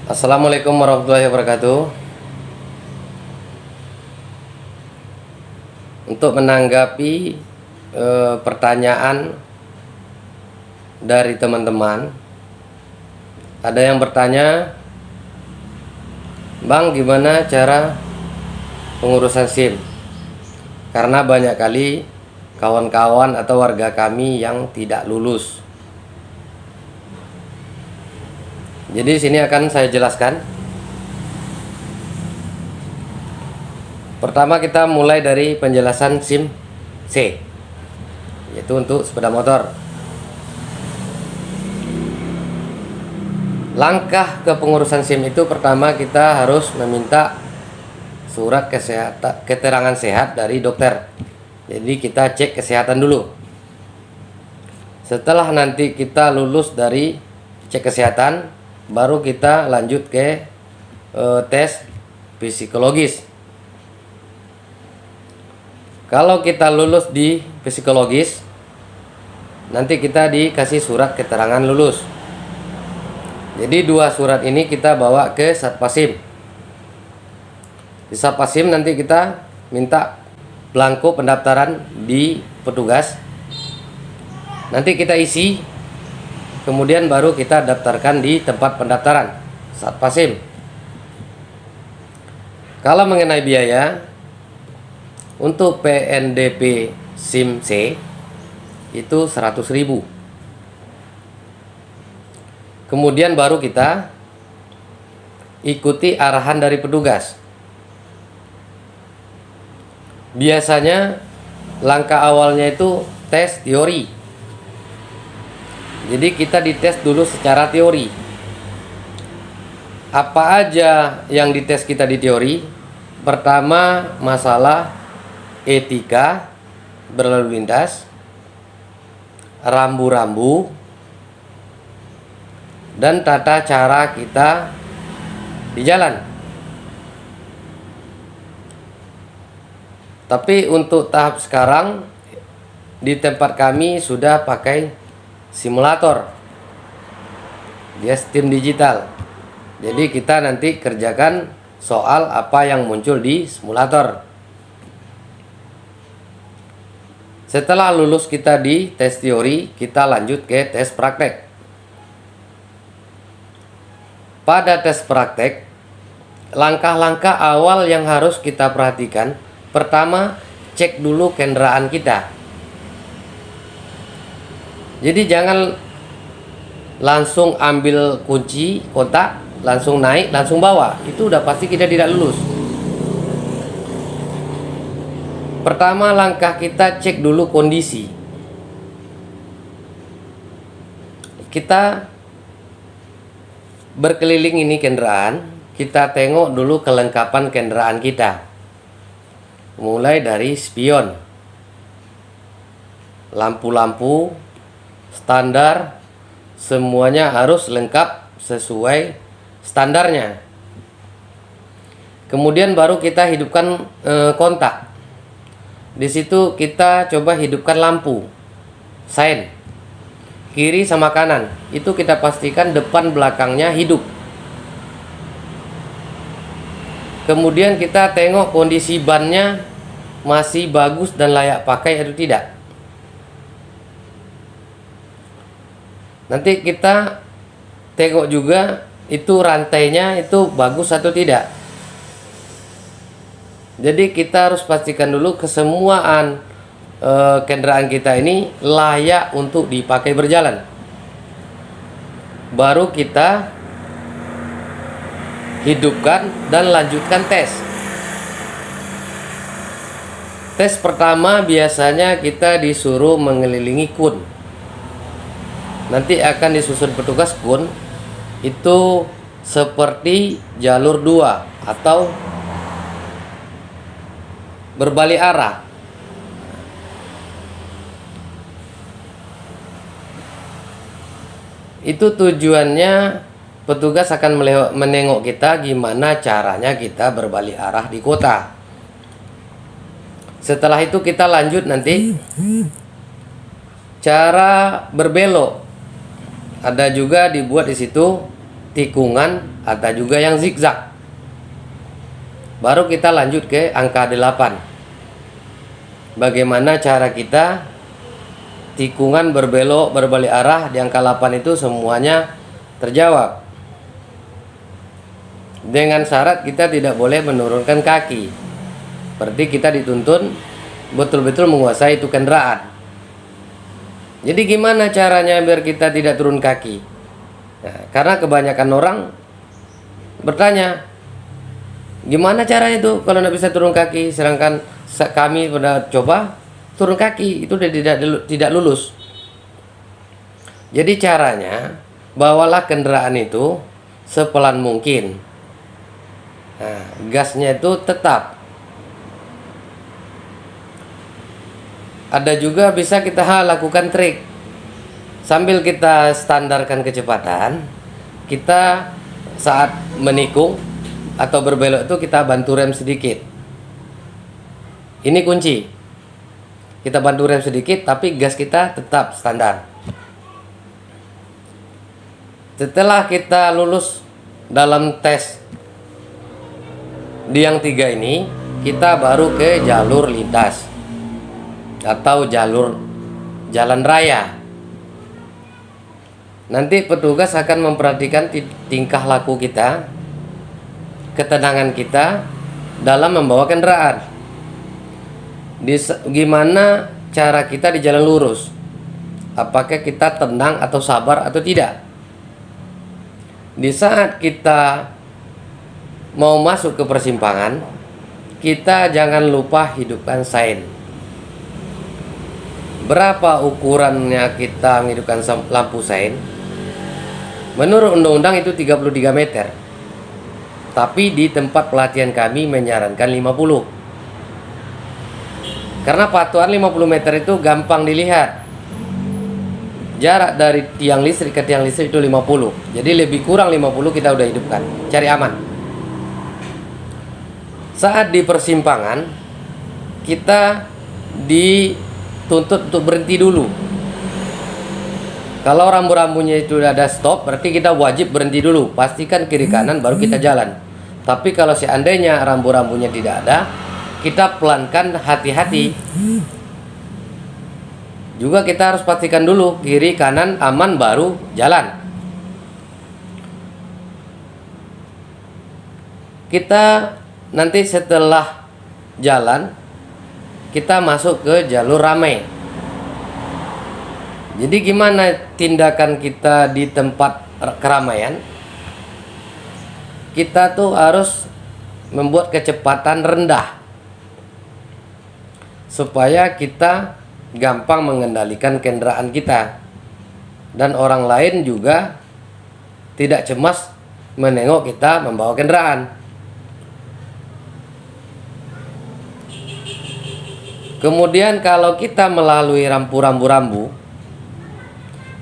Assalamualaikum warahmatullahi wabarakatuh. Untuk menanggapi pertanyaan dari teman-teman, ada yang bertanya, Bang, gimana cara pengurusan SIM? Karena banyak kali kawan-kawan atau warga kami yang tidak lulus. Jadi sini akan saya jelaskan. Pertama kita mulai dari penjelasan SIM C, yaitu untuk sepeda motor. Langkah kepengurusan SIM itu pertama kita harus meminta surat kesehatan, keterangan sehat dari dokter. Jadi kita cek kesehatan dulu. Setelah nanti kita lulus dari cek kesehatan, baru kita lanjut ke tes psikologis. Kalau kita lulus di psikologis, nanti kita dikasih surat keterangan lulus. Jadi dua surat ini kita bawa ke Satpasim. Di Satpasim nanti kita minta belangko pendaftaran di petugas. Nanti kita isi, kemudian baru kita daftarkan di tempat pendaftaran Satpasim. Kalau mengenai biaya, untuk PNDP SIM C itu 100.000. Kemudian baru kita ikuti arahan dari petugas. Biasanya langkah awalnya itu tes teori. Jadi kita dites dulu secara teori. Apa aja yang dites kita di teori? Pertama, masalah etika berlalu lintas, rambu-rambu, dan tata cara kita di jalan. Tapi untuk tahap sekarang di tempat kami sudah pakai simulator. Dia sistem digital. Jadi kita nanti kerjakan soal apa yang muncul di simulator. Setelah lulus kita di tes teori, kita lanjut ke tes praktek. Pada tes praktek, langkah-langkah awal yang harus kita perhatikan, pertama, cek dulu kendaraan kita. Jadi jangan langsung ambil kunci kontak, langsung naik, langsung bawa. Itu udah pasti kita tidak lulus. Pertama, langkah kita cek dulu kondisi. Kita berkeliling ini kendaraan, kita tengok dulu kelengkapan kendaraan kita. Mulai dari spion, lampu-lampu standar, semuanya harus lengkap sesuai standarnya. Kemudian baru kita hidupkan kontak. Di situ kita coba hidupkan lampu sein, kiri sama kanan, itu kita pastikan depan belakangnya hidup. Kemudian kita tengok kondisi bannya masih bagus dan layak pakai atau tidak. Nanti kita tengok juga itu rantainya itu bagus atau tidak. Jadi kita harus pastikan dulu kesemuaan kendaraan kita ini layak untuk dipakai berjalan. Baru kita hidupkan dan lanjutkan tes. Tes pertama biasanya kita disuruh mengelilingi kun. Nanti akan disusun petugas kun. Itu seperti jalur 2 atau berbalik arah. Itu tujuannya petugas akan menengok kita gimana caranya kita berbalik arah di kota. Setelah itu kita lanjut nanti cara berbelok. Ada juga dibuat di situ tikungan, ada juga yang zigzag. Baru kita lanjut ke angka 8. Bagaimana cara kita tikungan berbelok berbalik arah di angka 8 itu semuanya terjawab. Dengan syarat kita tidak boleh menurunkan kaki. Berarti kita dituntun betul-betul menguasai itu kendaraan. Jadi gimana caranya biar kita tidak turun kaki? Nah, karena kebanyakan orang bertanya, gimana cara itu kalau tidak bisa turun kaki? Sedangkan kami pernah coba turun kaki, itu tidak lulus. Jadi caranya, bawalah kendaraan itu sepelan mungkin. Nah, gasnya itu tetap. Ada juga bisa kita lakukan trik. Sambil kita standarkan kecepatan, kita saat menikung atau berbelok itu kita bantu rem sedikit. Ini kunci. Kita bantu rem sedikit tapi gas kita tetap standar. Setelah kita lulus dalam tes di yang 3 ini, kita baru ke jalur lintas atau jalur jalan raya. Nanti petugas akan memperhatikan tingkah laku kita, ketenangan kita dalam membawa kendaraan. Gimana cara kita di jalan lurus? Apakah kita tenang atau sabar atau tidak? Di saat kita mau masuk ke persimpangan, kita jangan lupa hidupkan sein. Berapa ukurannya kita menghidupkan lampu sein? Menurut undang-undang itu 33 meter. Tapi di tempat pelatihan kami menyarankan 50. Karena patuan 50 meter itu gampang dilihat. Jarak dari tiang listrik ke tiang listrik itu 50. Jadi lebih kurang 50 kita udah hidupkan. Cari aman. Saat di persimpangan, kita dituntut untuk berhenti dulu. Kalau rambu-rambunya itu udah ada stop, berarti kita wajib berhenti dulu. Pastikan kiri kanan baru kita jalan. Tapi kalau seandainya rambu-rambunya tidak ada, kita pelankan, hati-hati. Juga kita harus pastikan dulu kiri kanan aman baru jalan. Kita nanti setelah jalan, kita masuk ke jalur ramai. Jadi gimana tindakan kita di tempat keramaian? Kita tuh harus membuat kecepatan rendah supaya kita gampang mengendalikan kendaraan kita, dan orang lain juga tidak cemas menengok kita membawa kendaraan. Kemudian kalau kita melalui rambu-rambu,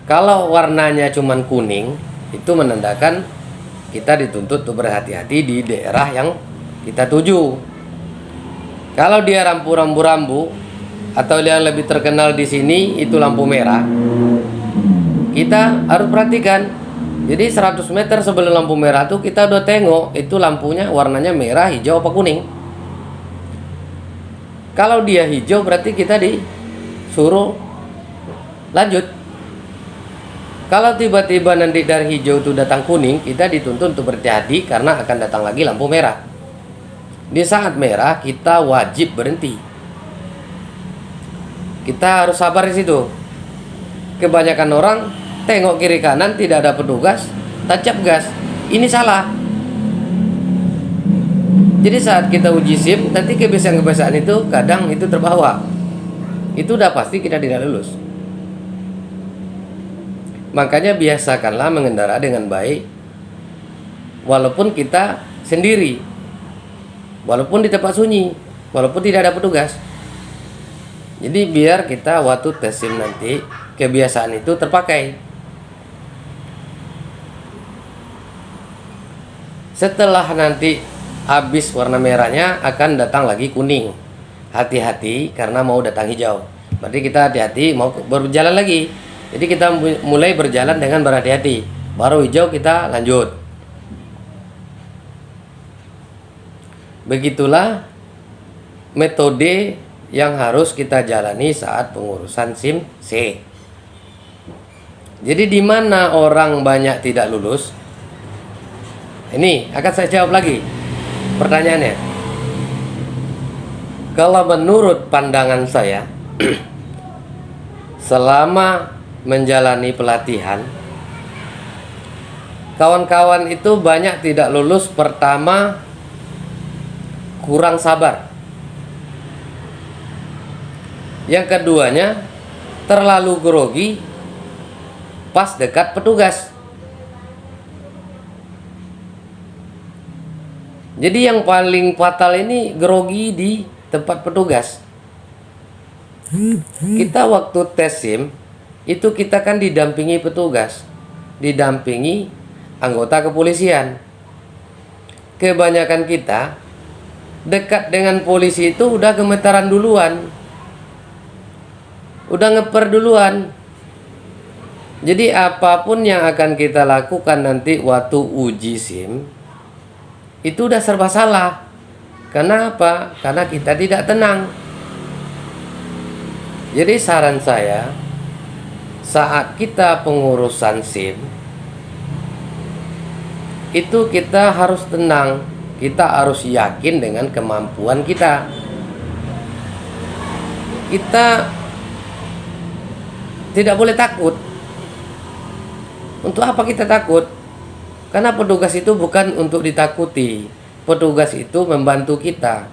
kalau warnanya cuman kuning, itu menandakan kita dituntut untuk berhati-hati di daerah yang kita tuju. Kalau dia rambu-rambu atau yang lebih terkenal di sini itu lampu merah, kita harus perhatikan. Jadi 100 meter sebelum lampu merah tuh kita udah tengok itu lampunya warnanya merah, hijau, apa kuning. Kalau dia hijau berarti kita disuruh lanjut. Kalau tiba-tiba nanti dari hijau itu datang kuning, kita dituntut untuk berhati-hati karena akan datang lagi lampu merah. Di saat merah kita wajib berhenti. Kita harus sabar di situ. Kebanyakan orang tengok kiri kanan tidak ada petugas, tancap gas. Ini salah. Jadi saat kita uji SIM, nanti kebiasaan-kebiasaan itu kadang itu terbawa. Itu udah pasti kita tidak lulus. Makanya biasakanlah mengendara dengan baik, walaupun kita sendiri, walaupun di tempat sunyi, walaupun tidak ada petugas. Jadi biar kita waktu tes SIM nanti kebiasaan itu terpakai. Setelah nanti habis warna merahnya akan datang lagi kuning. Hati-hati karena mau datang hijau. Berarti kita hati-hati mau berjalan lagi. Jadi kita mulai berjalan dengan berhati-hati. Baru hijau kita lanjut. Begitulah metode yang harus kita jalani saat pengurusan SIM C. Jadi di mana orang banyak tidak lulus? Ini akan saya jawab lagi pertanyaannya. Kalau menurut pandangan saya, selama menjalani pelatihan, kawan-kawan itu banyak tidak lulus. Pertama, kurang sabar. Yang keduanya, terlalu grogi pas dekat petugas. Jadi yang paling fatal ini grogi di tempat petugas. Kita waktu tes SIM itu kita kan didampingi petugas, didampingi anggota kepolisian. Kebanyakan kita dekat dengan polisi itu udah gemetaran duluan, udah ngeper duluan. Jadi apapun yang akan kita lakukan nanti waktu uji SIM itu udah serba salah. Kenapa? Karena kita tidak tenang. Jadi saran saya, saat kita pengurusan SIM itu kita harus tenang. Kita harus yakin dengan kemampuan kita. Kita tidak boleh takut. Untuk apa kita takut? Karena petugas itu bukan untuk ditakuti. Petugas itu membantu kita.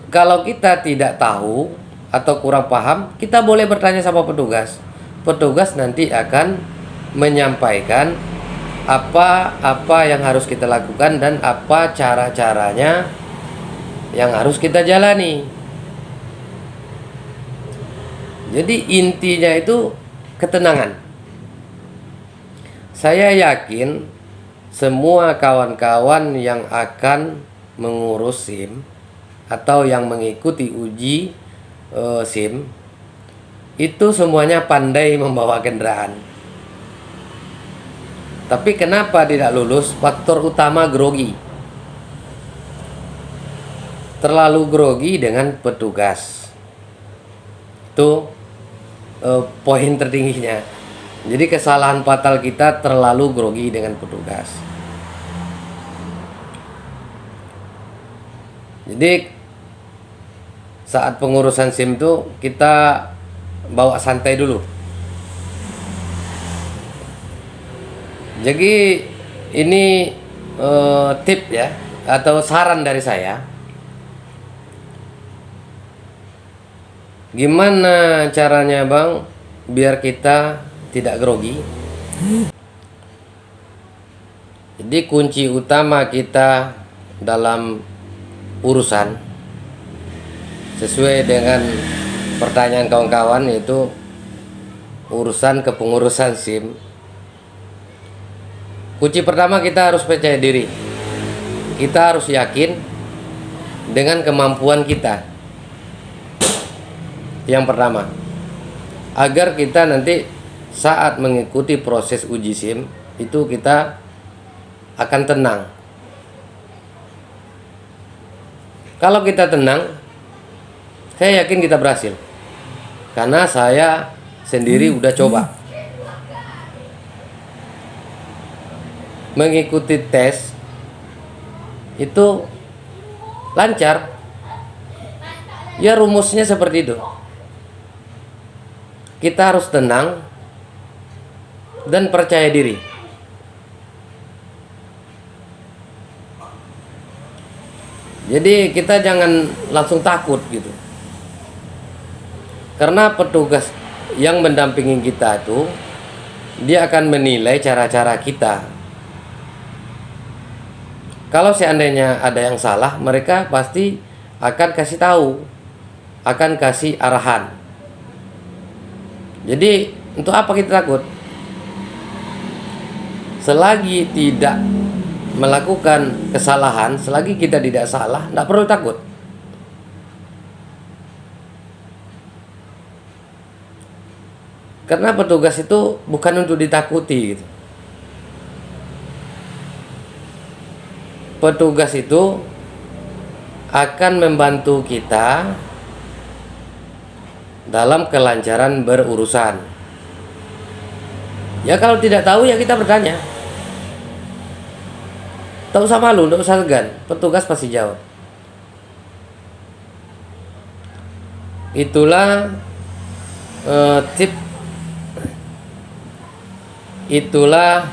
Kalau kita tidak tahu atau kurang paham, kita boleh bertanya sama petugas. Petugas nanti akan menyampaikan apa yang harus kita lakukan dan apa cara-caranya yang harus kita jalani. Jadi intinya itu ketenangan. Saya yakin semua kawan-kawan yang akan mengurus SIM atau yang mengikuti uji SIM itu semuanya pandai membawa kendaraan. Tapi kenapa tidak lulus? Faktor utama grogi. Terlalu grogi dengan petugas. Itu poin tertingginya. Jadi kesalahan fatal kita terlalu grogi dengan petugas. Jadi saat pengurusan SIM itu kita bawa santai dulu. Jadi ini tip ya, atau saran dari saya. Gimana caranya Bang biar kita tidak grogi? Jadi kunci utama kita dalam urusan, sesuai dengan pertanyaan kawan-kawan, yaitu urusan kepengurusan SIM. Kunci pertama, kita harus percaya diri. Kita harus yakin dengan kemampuan kita. Yang pertama, agar kita nanti saat mengikuti proses uji SIM itu kita akan tenang. Kalau kita tenang, saya yakin kita berhasil. Karena saya sendiri udah coba mengikuti tes itu lancar. Ya rumusnya seperti itu. Kita harus tenang dan percaya diri. Jadi kita jangan langsung takut gitu. Karena petugas yang mendampingi kita itu dia akan menilai cara-cara kita. Kalau seandainya ada yang salah, mereka pasti akan kasih tahu, akan kasih arahan. Jadi untuk apa kita takut? Selagi tidak melakukan kesalahan, selagi kita tidak salah, tidak perlu takut. Karena petugas itu bukan untuk ditakuti gitu. petugas itu akan membantu kita dalam kelancaran berurusan. Ya kalau tidak tahu ya kita bertanya. Tak usah malu, tak usah segan, petugas pasti jawab. Itulah itulah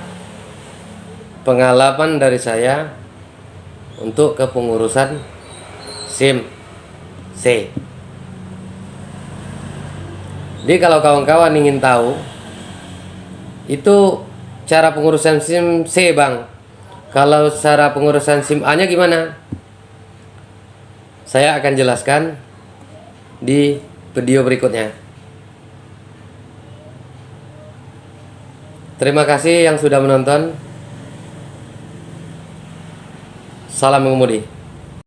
pengalaman dari saya untuk kepengurusan SIM C. Jadi kalau kawan-kawan ingin tahu itu cara pengurusan SIM C, Bang, kalau cara pengurusan SIM A nya gimana, saya akan jelaskan di video berikutnya. Terima kasih yang sudah menonton. Salam mengemudi.